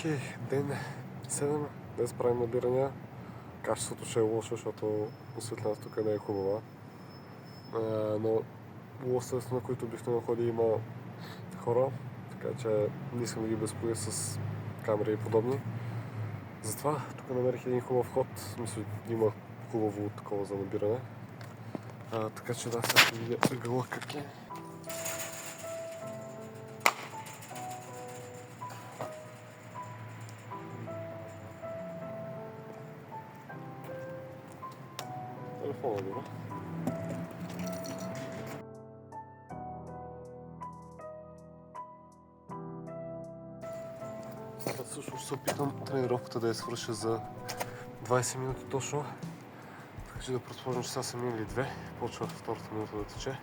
Окей, ден 7, днес правим набирания. Качеството ще е лошо, защото осветлението тук не е хубава. Но лостовете, на които обикновено ходи, има хора, така че не искам да ги безпокоя с камери и подобни. Затова тук намерих един хубав ход, мисля, има хубаво такова за набиране. Така че да, сега ще видя ъгъла как е. Телефона добре. Сега също ще се опитам тренировката да я свърша за 20 минути точно. Така че да предположим, че сега са минали 2. Почва втората минута да тече.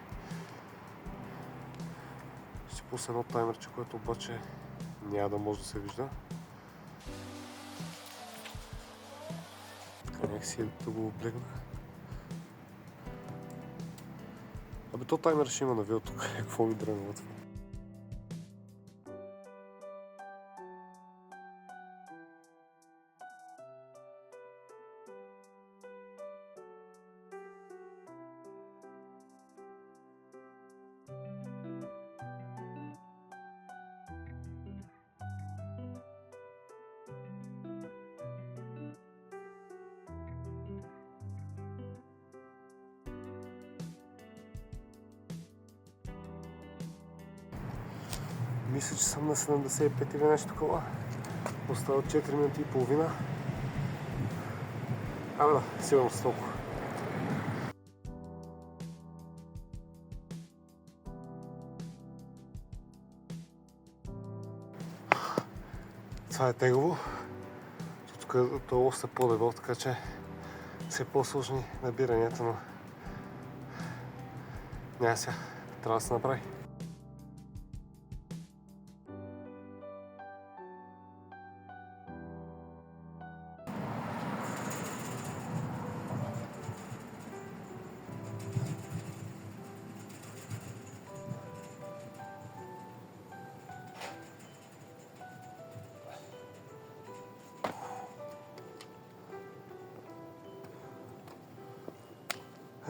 Ще пусна едно таймерче, което обаче няма да може да се вижда. Така някакси да го облегна. Абе, то таймер ще има на видео тук. Какво ми дрънва това? Мисля, че съм на 75 или нещо такова. Остават 4 минути и половина. Абе да, сигурно с толкова. Това е тегаво. Тук е още по-дебел, така че са по-сложни набиранията, но няма сега. Трябва да се направи.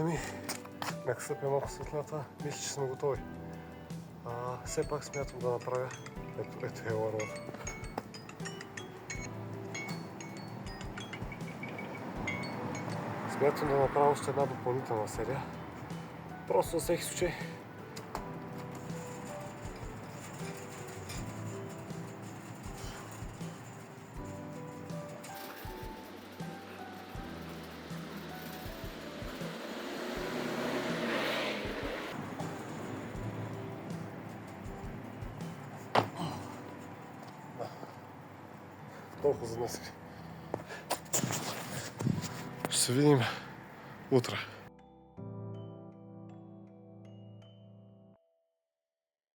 Ами, нека стъпя малко светлята, мисля, че сме готови. Все пак смятам да направя, ето е алармата. Смятам да направя още една допълнителна серия. Просто за всеки случай. Толкова за днес. Ще се видим утре.